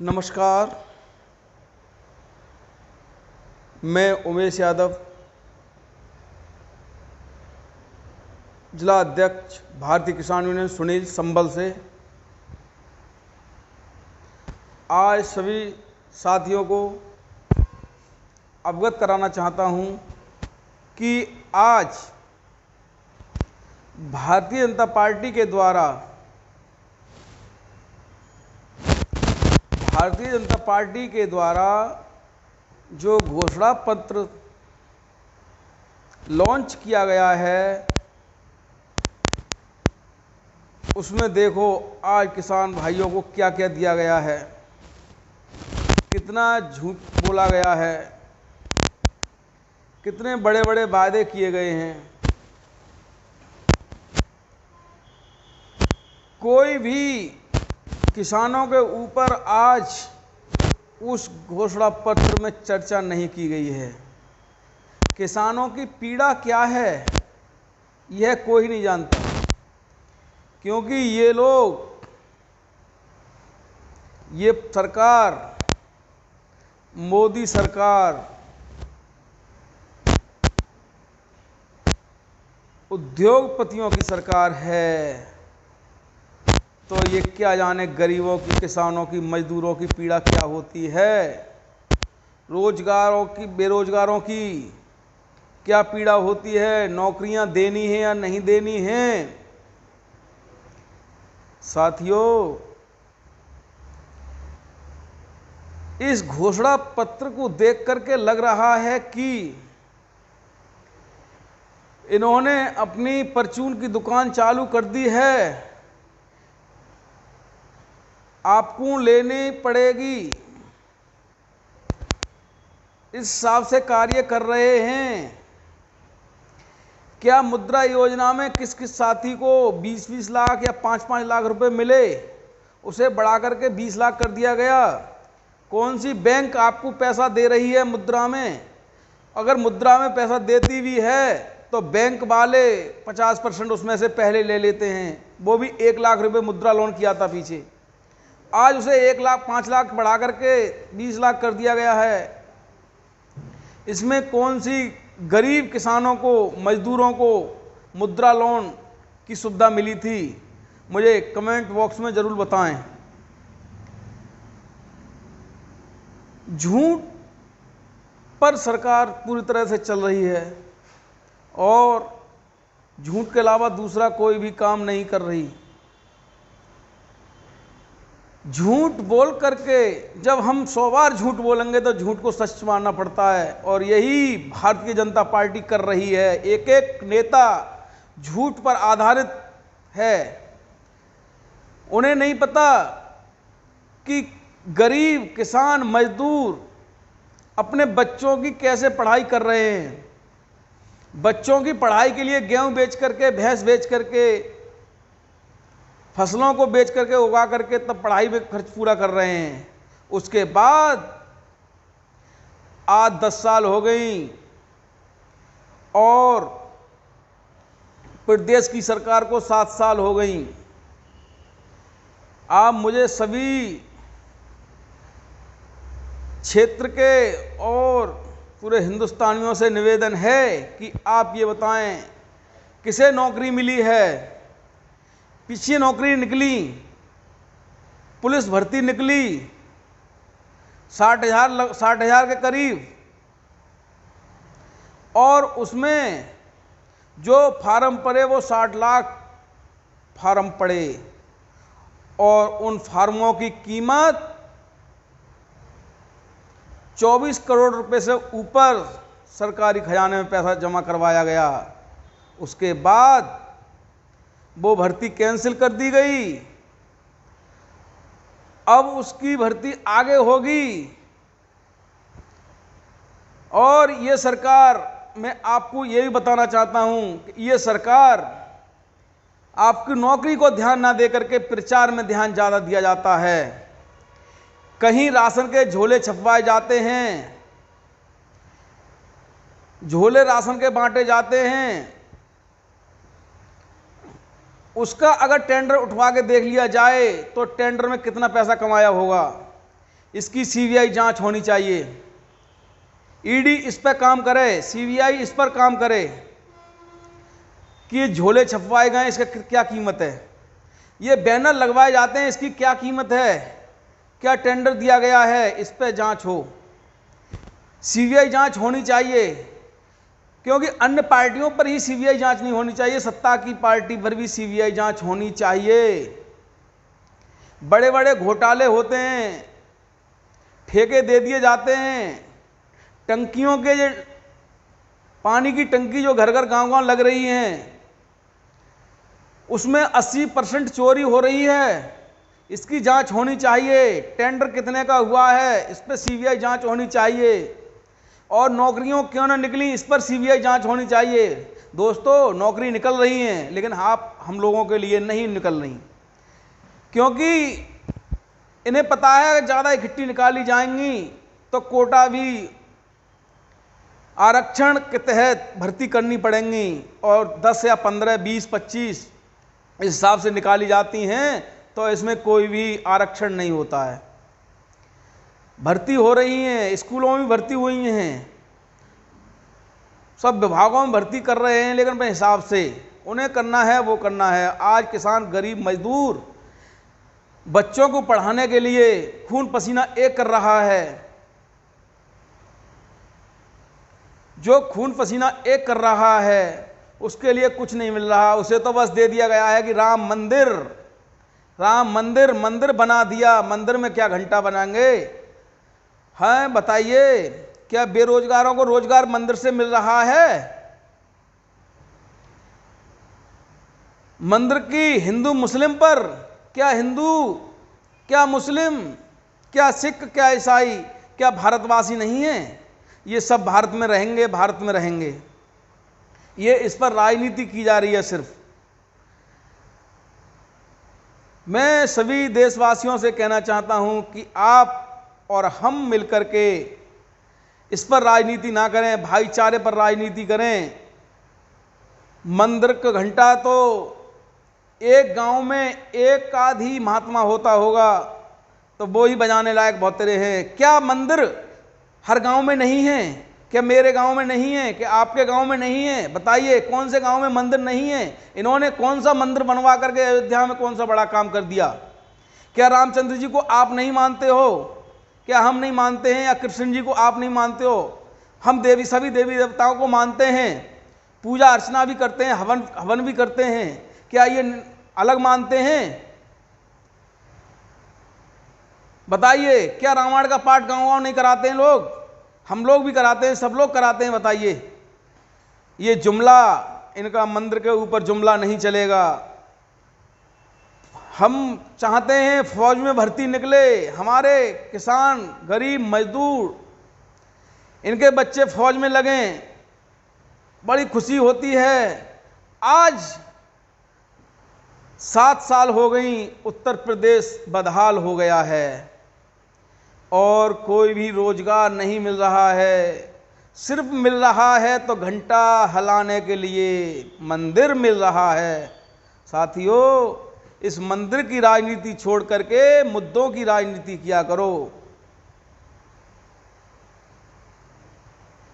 नमस्कार। मैं उमेश यादव, जिला अध्यक्ष भारतीय किसान यूनियन सुनील संबल से आज सभी साथियों को अवगत कराना चाहता हूं कि आज भारतीय जनता पार्टी के द्वारा जो घोषणा पत्र लॉन्च किया गया है, उसमें देखो आज किसान भाइयों को क्या क्या दिया गया है, कितना झूठ बोला गया है, कितने बड़े बड़े वादे किए गए हैं। कोई भी किसानों के ऊपर आज उस घोषणा पत्र में चर्चा नहीं की गई है। किसानों की पीड़ा क्या है यह कोई नहीं जानता, क्योंकि ये सरकार, मोदी सरकार उद्योगपतियों की सरकार है, तो ये क्या जाने गरीबों की, किसानों की, मजदूरों की पीड़ा क्या होती है, रोजगारों की, बेरोजगारों की क्या पीड़ा होती है, नौकरियां देनी है या नहीं देनी है। साथियों, इस घोषणा पत्र को देख करके लग रहा है कि इन्होंने अपनी परचून की दुकान चालू कर दी है, आपको लेनी पड़ेगी, इस हिसाब से कार्य कर रहे हैं। क्या मुद्रा योजना में किस किस साथी को 20-20 लाख या 5-5 लाख रुपए मिले, उसे बढ़ा करके 20 लाख कर दिया गया। कौन सी बैंक आपको पैसा दे रही है मुद्रा में? अगर मुद्रा में पैसा देती भी है तो बैंक वाले 50% उसमें से पहले ले लेते हैं। वो भी 1 लाख रुपए मुद्रा लोन किया था पीछे, आज उसे 1 लाख 5 लाख बढ़ा करके 20 लाख कर दिया गया है। इसमें कौन सी गरीब किसानों को, मजदूरों को मुद्रा लोन की सुविधा मिली थी? मुझे कमेंट बॉक्स में जरूर बताएं। झूठ पर सरकार पूरी तरह से चल रही है और झूठ के अलावा दूसरा कोई भी काम नहीं कर रही। झूठ बोल करके जब हम 100 बार झूठ बोलेंगे तो झूठ को सच मानना पड़ता है, और यही भारतीय जनता पार्टी कर रही है। एक एक नेता झूठ पर आधारित है। उन्हें नहीं पता कि गरीब, किसान, मजदूर अपने बच्चों की कैसे पढ़ाई कर रहे हैं। बच्चों की पढ़ाई के लिए गेहूं बेच करके, भैंस बेच करके, फसलों को बेच करके, उगा करके तब पढ़ाई में खर्च पूरा कर रहे हैं। उसके बाद आज 10 साल हो गई और प्रदेश की सरकार को 7 साल हो गई। आप मुझे सभी क्षेत्र के और पूरे हिंदुस्तानियों से निवेदन है कि आप ये बताएं, किसे नौकरी मिली है? पीछे नौकरी निकली, पुलिस भर्ती निकली 60,000 के करीब, और उसमें जो फार्म पड़े वो 60 लाख फार्म पड़े, और उन फार्मों की कीमत 24 करोड़ रुपए से ऊपर सरकारी खजाने में पैसा जमा करवाया गया। उसके बाद वो भर्ती कैंसिल कर दी गई। अब उसकी भर्ती आगे होगी, और ये सरकार, मैं आपको ये भी बताना चाहता हूं कि ये सरकार आपकी नौकरी को ध्यान ना दे करके प्रचार में ध्यान ज़्यादा दिया जाता है। कहीं राशन के झोले छपवाए जाते हैं, झोले राशन के बांटे जाते हैं, उसका अगर टेंडर उठवा के देख लिया जाए तो टेंडर में कितना पैसा कमाया होगा। इसकी सीबीआई जांच होनी चाहिए। ईडी इस पर काम करे, सीबीआई इस पर काम करे कि ये झोले छपवाए गए, इसका क्या कीमत है, ये बैनर लगवाए जाते हैं, इसकी क्या कीमत है, क्या टेंडर दिया गया है, इस पर जांच हो। सीबीआई जांच होनी चाहिए, क्योंकि अन्य पार्टियों पर ही सीबीआई जांच नहीं होनी चाहिए, सत्ता की पार्टी पर भी सीबीआई जांच होनी चाहिए। बड़े बड़े घोटाले होते हैं, ठेके दे दिए जाते हैं, टंकियों के पानी की टंकी जो घर घर गांव गांव लग रही हैं, उसमें 80% चोरी हो रही है, इसकी जांच होनी चाहिए। टेंडर कितने का हुआ है, इस पर सीबीआई जांच होनी चाहिए। और नौकरियों क्यों ना निकली, इस पर सीबीआई जांच होनी चाहिए। दोस्तों, नौकरी निकल रही हैं, लेकिन हम लोगों के लिए नहीं निकल रही, क्योंकि इन्हें पता है कि ज़्यादा इकट्ठी निकाली जाएंगी तो कोटा भी आरक्षण के तहत भर्ती करनी पड़ेंगी, और 10 या 15, 20, 25 इस हिसाब से निकाली जाती हैं, तो इसमें कोई भी आरक्षण नहीं होता है। भर्ती हो रही हैं, स्कूलों में भर्ती हुई हैं, सब विभागों में भर्ती कर रहे हैं, लेकिन अपने हिसाब से उन्हें करना है, वो करना है। आज किसान, गरीब मजदूर बच्चों को पढ़ाने के लिए खून पसीना एक कर रहा है। जो खून पसीना एक कर रहा है उसके लिए कुछ नहीं मिल रहा, उसे तो बस दे दिया गया है कि राम मंदिर बना दिया। मंदिर में क्या घंटा बनाएंगे हैं, बताइए? क्या बेरोजगारों को रोजगार मंदिर से मिल रहा है? मंदिर की हिंदू मुस्लिम पर, क्या हिंदू, क्या मुस्लिम, क्या सिख, क्या ईसाई, क्या भारतवासी नहीं है? ये सब भारत में रहेंगे, भारत में रहेंगे। ये इस पर राजनीति की जा रही है सिर्फ। मैं सभी देशवासियों से कहना चाहता हूं कि आप और हम मिलकर के इस पर राजनीति ना करें, भाईचारे पर राजनीति करें। मंदिर का घंटा तो एक गांव में एक आध ही महात्मा होता होगा, तो वो ही बजाने लायक बहुत तेरे हैं। क्या मंदिर हर गांव में नहीं है? क्या मेरे गांव में नहीं है? क्या आपके गांव में नहीं है? बताइए, कौन से गांव में मंदिर नहीं है? इन्होंने कौन सा मंदिर बनवा करके अयोध्या में कौन सा बड़ा काम कर दिया? क्या रामचंद्र जी को आप नहीं मानते हो? क्या हम नहीं मानते हैं? या कृष्ण जी को आप नहीं मानते हो? हम सभी देवी देवताओं को मानते हैं, पूजा अर्चना भी करते हैं, हवन भी करते हैं। क्या ये अलग मानते हैं? बताइए, क्या रामायण का पाठ गाँव गाँव नहीं कराते हैं लोग? हम लोग भी कराते हैं, सब लोग कराते हैं। बताइए, ये जुमला, इनका मंदिर के ऊपर जुमला नहीं चलेगा। हम चाहते हैं फौज में भर्ती निकले, हमारे किसान, गरीब मजदूर, इनके बच्चे फौज में लगें, बड़ी खुशी होती है। आज 7 साल हो गई, उत्तर प्रदेश बदहाल हो गया है और कोई भी रोजगार नहीं मिल रहा है। सिर्फ मिल रहा है तो घंटा हिलाने के लिए मंदिर मिल रहा है। साथियों, इस मंदिर की राजनीति छोड़ करके मुद्दों की राजनीति किया करो।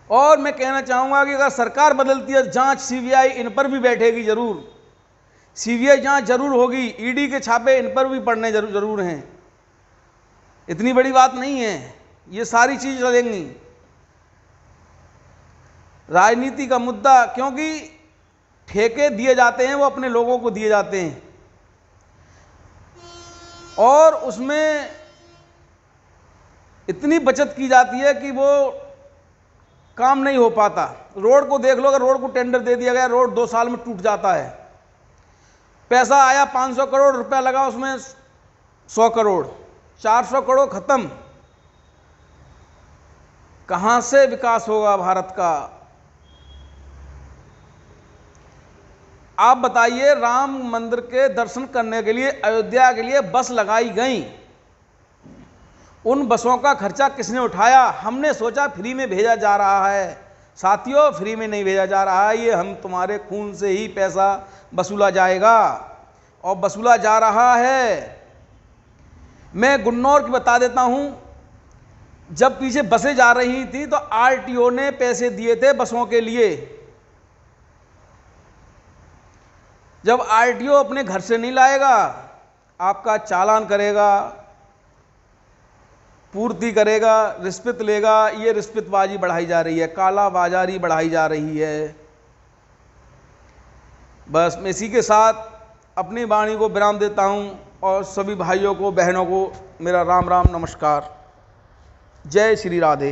और मैं कहना चाहूंगा कि अगर सरकार बदलती है, जांच सीबीआई इन पर भी बैठेगी जरूर, सीबीआई जांच जरूर होगी, ईडी के छापे इन पर भी पड़ने जरूर हैं। इतनी बड़ी बात नहीं है, ये सारी चीज चलेंगी। राजनीति का मुद्दा, क्योंकि ठेके दिए जाते हैं, वो अपने लोगों को दिए जाते हैं और उसमें इतनी बचत की जाती है कि वो काम नहीं हो पाता। रोड को देख लो, अगर रोड को टेंडर दे दिया गया, रोड 2 साल में टूट जाता है। पैसा आया 500 करोड़ रुपया लगा, उसमें 100 करोड़, 400 करोड़ खत्म। कहां से विकास होगा भारत का? आप बताइए, राम मंदिर के दर्शन करने के लिए अयोध्या के लिए बस लगाई गई, उन बसों का खर्चा किसने उठाया? हमने सोचा फ्री में भेजा जा रहा है। साथियों, फ्री में नहीं भेजा जा रहा है, ये हम तुम्हारे खून से ही पैसा वसूला जाएगा और वसूला जा रहा है। मैं गुन्नौर की बता देता हूं, जब पीछे बसें जा रही थी तो आरटीओ ने पैसे दिए थे बसों के लिए। जब आरटीओ अपने घर से नहीं लाएगा, आपका चालान करेगा, पूर्ति करेगा, रिश्वत लेगा। ये रिश्वतबाजी बढ़ाई जा रही है, काला बाजारी बढ़ाई जा रही है। बस मैं इसी के साथ अपनी वाणी को विराम देता हूं और सभी भाइयों को बहनों को मेरा राम राम नमस्कार। जय श्री राधे।